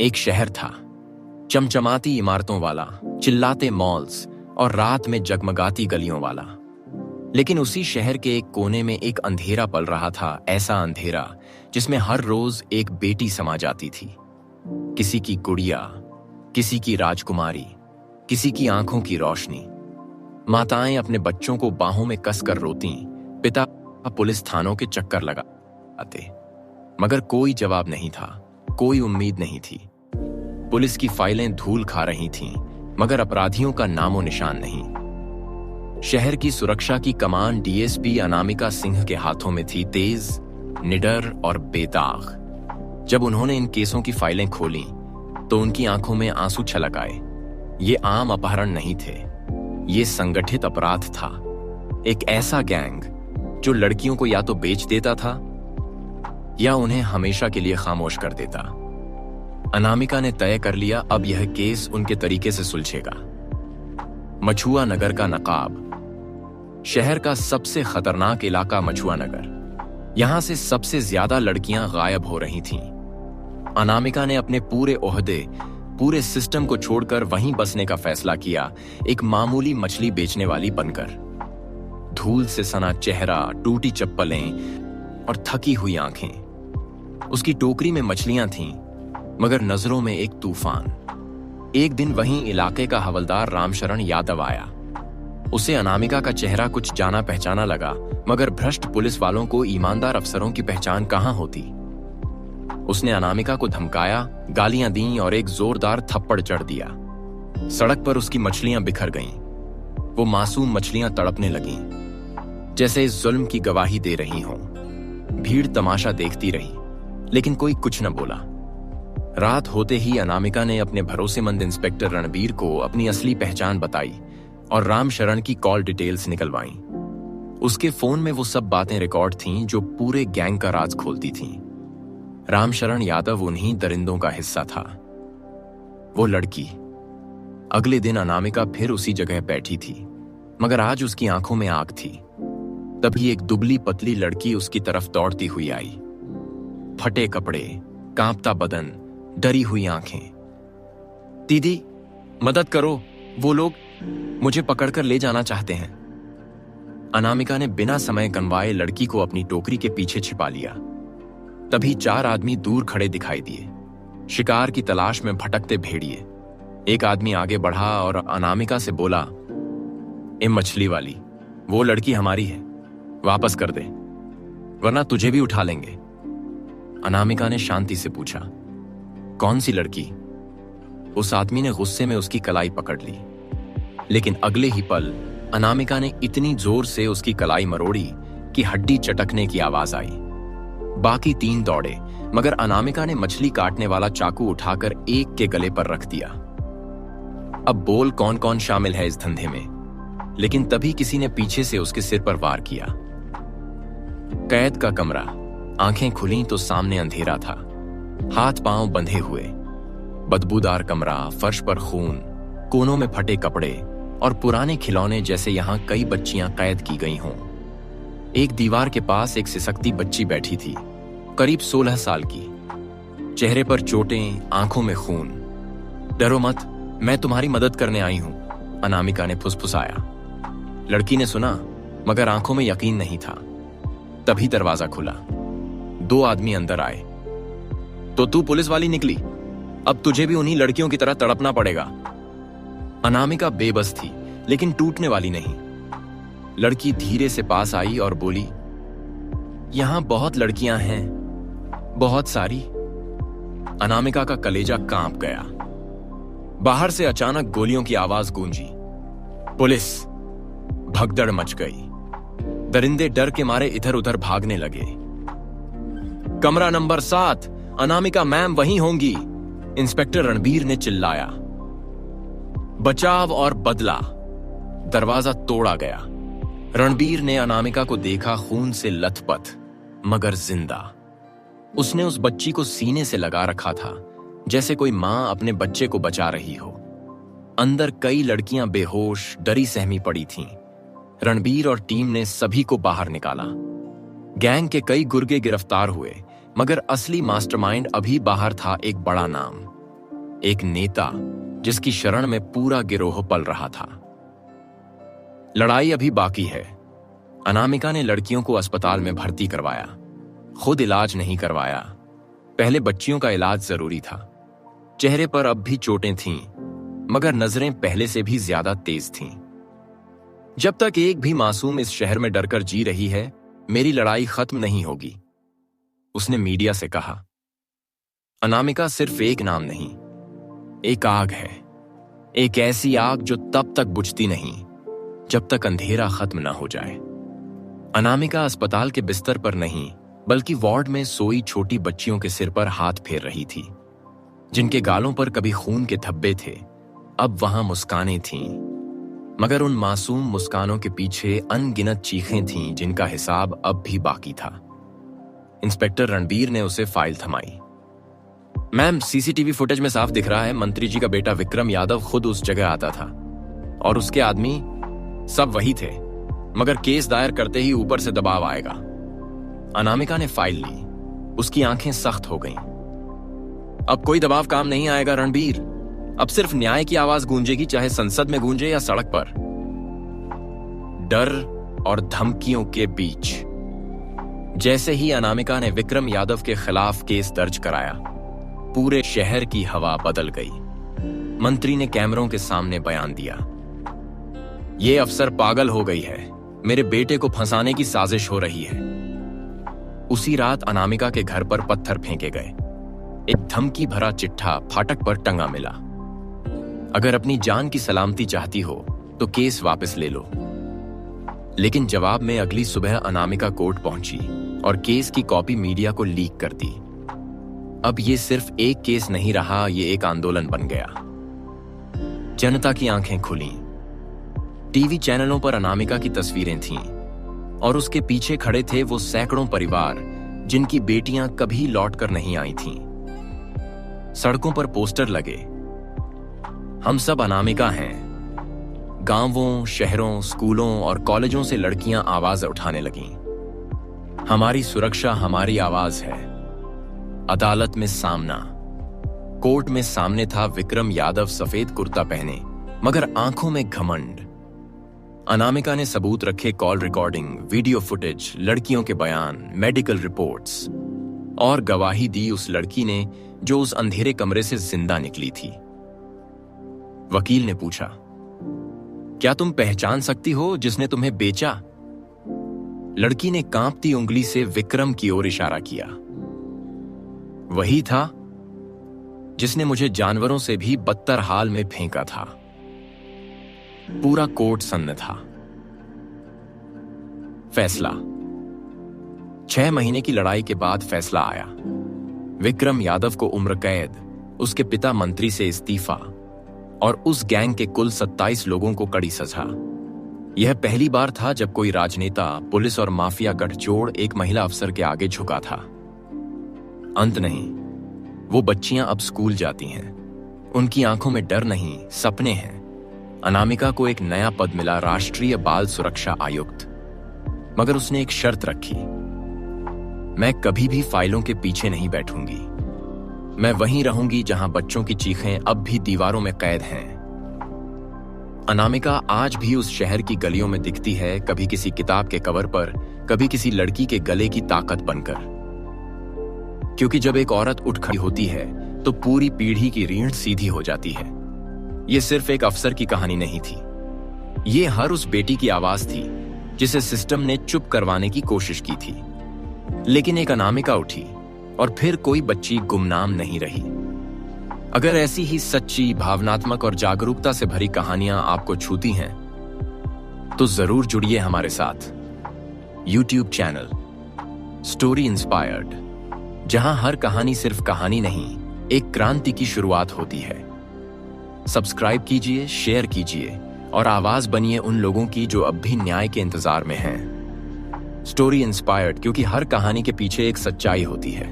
एक शहर था, चमचमाती इमारतों वाला, चिल्लाते मॉल्स और रात में जगमगाती गलियों वाला। लेकिन उसी शहर के एक कोने में एक अंधेरा पल रहा था, ऐसा अंधेरा जिसमें हर रोज एक बेटी समा जाती थी। किसी की गुड़िया, किसी की राजकुमारी, किसी की आंखों की रोशनी। माताएं अपने बच्चों को बाहों में कसकर रोती, पिता पुलिस थानों के चक्कर लगाते, मगर कोई जवाब नहीं था, कोई उम्मीद नहीं थी। पुलिस की फाइलें धूल खा रही थीं, मगर अपराधियों का नामो निशान नहीं। शहर की सुरक्षा की कमान डीएसपी अनामिका सिंह के हाथों में थी, तेज, निडर और बेदाग। जब उन्होंने इन केसों की फाइलें खोली तो उनकी आंखों में आंसू छलक आए। ये आम अपहरण नहीं थे, ये संगठित अपराध था। एक ऐसा गैंग जो लड़कियों को या तो बेच देता था या उन्हें हमेशा के लिए खामोश कर देता। अनामिका ने तय कर लिया, अब यह केस उनके तरीके से सुलझेगा। मछुआ नगर का नकाब, शहर का सबसे खतरनाक इलाका मछुआ नगर। यहां से सबसे ज्यादा लड़कियां गायब हो रही थीं। अनामिका ने अपने पूरे ओहदे, पूरे सिस्टम को छोड़कर वहीं बसने का फैसला किया, एक मामूली मछली बेचने वाली बनकर। धूल से सना चेहरा, टूटी चप्पलें और थकी हुई आंखें। उसकी टोकरी में मछलियां थीं, मगर नजरों में एक तूफान। एक दिन वहीं इलाके का हवलदार रामशरण यादव आया। उसे अनामिका का चेहरा कुछ जाना पहचाना लगा, मगर भ्रष्ट पुलिस वालों को ईमानदार अफसरों की पहचान कहां होती। उसने अनामिका को धमकाया, गालियां दी और एक जोरदार थप्पड़ जड़ दिया। सड़क पर उसकी मछलियां बिखर गईं। वो मासूम मछलियां तड़पने लगीं, जैसे इस जुल्म की गवाही दे रही हों। भीड़ तमाशा देखती रही, लेकिन कोई कुछ न बोला। रात होते ही अनामिका ने अपने भरोसेमंद इंस्पेक्टर रणबीर को अपनी असली पहचान बताई और रामशरण की कॉल डिटेल्स निकलवाईं। उसके फोन में वो सब बातें रिकॉर्ड थीं जो पूरे गैंग का राज खोलती थीं। रामशरण यादव उन्हीं दरिंदों का हिस्सा था। वो लड़की। अगले दिन अनामिका फिर उसी जगह बैठी थी, मगर आज उसकी आंखों में आग थी। तभी एक दुबली पतली लड़की उसकी तरफ दौड़ती हुई आई। फटे कपड़े, कांपता बदन, डरी हुई आंखें। दीदी, मदद करो, वो लोग मुझे पकड़कर ले जाना चाहते हैं। अनामिका ने बिना समय गंवाए लड़की को अपनी टोकरी के पीछे छिपा लिया। तभी 4 आदमी दूर खड़े दिखाई दिए, शिकार की तलाश में भटकते भेड़िए। एक आदमी आगे बढ़ा और अनामिका से बोला, ए मछली वाली, वो लड़की हमारी है, वापस कर दे, वरना तुझे भी उठा लेंगे। अनामिका ने शांति से पूछा, कौन सी लड़की? उस आदमी ने गुस्से में उसकी कलाई पकड़ ली, लेकिन अगले ही पल अनामिका ने इतनी जोर से उसकी कलाई मरोड़ी कि हड्डी चटकने की आवाज आई। बाकी 3 दौड़े, मगर अनामिका ने मछली काटने वाला चाकू उठाकर एक के गले पर रख दिया। अब बोल कौन कौन शामिल है इस धंधे में। लेकिन तभी किसी ने पीछे से उसके सिर पर वार किया। कैद का कमरा। आंखें खुली तो सामने अंधेरा था, हाथ पांव बंधे हुए। बदबूदार कमरा, फर्श पर खून, कोनों में फटे कपड़े और पुराने खिलौने, जैसे यहां कई बच्चियां कैद की गई हों। एक दीवार के पास एक सिसकती बच्ची बैठी थी, करीब 16 साल की। चेहरे पर चोटें, आंखों में खून। डरो मत, मैं तुम्हारी मदद करने आई हूं, अनामिका ने फुसफुसाया। लड़की ने सुना, मगर आंखों में यकीन नहीं था। तभी दरवाजा खुला। 2 आदमी अंदर आए। तो तू पुलिस वाली निकली, अब तुझे भी उन्हीं लड़कियों की तरह तड़पना पड़ेगा। अनामिका बेबस थी, लेकिन टूटने वाली नहीं। लड़की धीरे से पास आई और बोली, यहां बहुत लड़कियां हैं, बहुत सारी। अनामिका का कलेजा कांप गया। बाहर से अचानक गोलियों की आवाज गूंजी। पुलिस! भगदड़ मच गई। दरिंदे डर के मारे इधर उधर भागने लगे। कमरा नंबर 7, अनामिका मैम वहीं होंगी, इंस्पेक्टर रणबीर ने चिल्लाया। बचाव और बदला। दरवाजा तोड़ा गया। रणबीर ने अनामिका को देखा, खून से लथपथ मगर जिंदा। उसने उस बच्ची को सीने से लगा रखा था, जैसे कोई मां अपने बच्चे को बचा रही हो। अंदर कई लड़कियां बेहोश, डरी सहमी पड़ी थीं। रणबीर और टीम ने सभी को बाहर निकाला। गैंग के कई गुर्गे गिरफ्तार हुए, मगर असली मास्टरमाइंड अभी बाहर था, एक बड़ा नाम, एक नेता जिसकी शरण में पूरा गिरोह पल रहा था। लड़ाई अभी बाकी है। अनामिका ने लड़कियों को अस्पताल में भर्ती करवाया, खुद इलाज नहीं करवाया। पहले बच्चियों का इलाज जरूरी था। चेहरे पर अब भी चोटें थीं, मगर नजरें पहले से भी ज्यादा तेज थीं। जब तक एक भी मासूम इस शहर में डरकर जी रही है, मेरी लड़ाई खत्म नहीं होगी, उसने मीडिया से कहा। अनामिका सिर्फ एक नाम नहीं, एक आग है। एक ऐसी आग जो तब तक बुझती नहीं जब तक अंधेरा खत्म ना हो जाए। अनामिका अस्पताल के बिस्तर पर नहीं, बल्कि वार्ड में सोई छोटी बच्चियों के सिर पर हाथ फेर रही थी, जिनके गालों पर कभी खून के धब्बे थे, अब वहां मुस्कानें थीं। मगर उन मासूम मुस्कानों के पीछे अनगिनत चीखें थीं जिनका हिसाब अब भी बाकी था। इंस्पेक्टर रणबीर ने उसे फाइल थमाई। मैम, सीसीटीवी फुटेज में साफ दिख रहा है मंत्री जी का बेटा विक्रम यादव खुद उस जगह आता था और उसके आदमी सब वही थे, मगर केस दायर करते ही ऊपर से दबाव आएगा। अनामिका ने फाइल ली, उसकी आंखें सख्त हो गईं। अब कोई दबाव काम नहीं आएगा रणबीर, अब सिर्फ न्याय की आवाज गूंजेगी, चाहे संसद में गूंजे या सड़क पर। डर और धमकियों के बीच जैसे ही अनामिका ने विक्रम यादव के खिलाफ केस दर्ज कराया, पूरे शहर की हवा बदल गई। मंत्री ने कैमरों के सामने बयान दिया, ये अफसर पागल हो गई है, मेरे बेटे को फंसाने की साजिश हो रही है। उसी रात अनामिका के घर पर पत्थर फेंके गए। एक धमकी भरा चिट्ठा फाटक पर टंगा मिला, अगर अपनी जान की सलामती चाहती हो तो केस वापस ले लो। लेकिन जवाब में अगली सुबह अनामिका कोर्ट पहुंची और केस की कॉपी मीडिया को लीक कर दी। अब ये सिर्फ एक केस नहीं रहा, ये एक आंदोलन बन गया। जनता की आंखें खुली। टीवी चैनलों पर अनामिका की तस्वीरें थीं और उसके पीछे खड़े थे वो सैकड़ों परिवार जिनकी बेटियां कभी लौटकर नहीं आई थीं। सड़कों पर पोस्टर लगे, हम सब अनामिका हैं। गांवों, शहरों, स्कूलों और कॉलेजों से लड़कियां आवाज उठाने लगीं। हमारी सुरक्षा हमारी आवाज है। अदालत में सामना। कोर्ट में सामने था विक्रम यादव, सफेद कुर्ता पहने, मगर आंखों में घमंड। अनामिका ने सबूत रखे, कॉल रिकॉर्डिंग, वीडियो फुटेज, लड़कियों के बयान, मेडिकल रिपोर्ट्स, और गवाही दी उस लड़की ने जो उस अंधेरे कमरे से जिंदा निकली थी। वकील ने पूछा, क्या तुम पहचान सकती हो जिसने तुम्हें बेचा? लड़की ने कांपती उंगली से विक्रम की ओर इशारा किया। वही था जिसने मुझे जानवरों से भी बदतर हाल में फेंका था। पूरा कोर्ट सन्न था। फैसला। 6 महीने की लड़ाई के बाद फैसला आया। विक्रम यादव को उम्र कैद, उसके पिता मंत्री से इस्तीफा और उस गैंग के कुल 27 लोगों को कड़ी सजा। यह पहली बार था जब कोई राजनेता, पुलिस और माफिया गठजोड़ एक महिला अफसर के आगे झुका था। अंत नहीं, वो बच्चियां अब स्कूल जाती हैं। उनकी आंखों में डर नहीं, सपने हैं। अनामिका को एक नया पद मिला, राष्ट्रीय बाल सुरक्षा आयुक्त। मगर उसने एक शर्त रखी, मैं कभी भी फाइलों के पीछे नहीं बैठूंगी। मैं वहीं रहूंगी जहां बच्चों की चीखें अब भी दीवारों में कैद हैं। अनामिका आज भी उस शहर की गलियों में दिखती है, कभी किसी किताब के कवर पर, कभी किसी लड़की के गले की ताकत बनकर। क्योंकि जब एक औरत उठ खड़ी होती है तो पूरी पीढ़ी की रीढ़ सीधी हो जाती है। यह सिर्फ एक अफसर की कहानी नहीं थी, ये हर उस बेटी की आवाज थी जिसे सिस्टम ने चुप करवाने की कोशिश की थी। लेकिन एक अनामिका उठी और फिर कोई बच्ची गुमनाम नहीं रही। अगर ऐसी ही सच्ची, भावनात्मक और जागरूकता से भरी कहानियां आपको छूती हैं तो जरूर जुड़िए हमारे साथ YouTube चैनल स्टोरी इंस्पायर्ड, जहां हर कहानी सिर्फ कहानी नहीं, एक क्रांति की शुरुआत होती है। सब्सक्राइब कीजिए, शेयर कीजिए और आवाज बनिए उन लोगों की जो अब भी न्याय के इंतजार में हैं। स्टोरी इंस्पायर्ड, क्योंकि हर कहानी के पीछे एक सच्चाई होती है।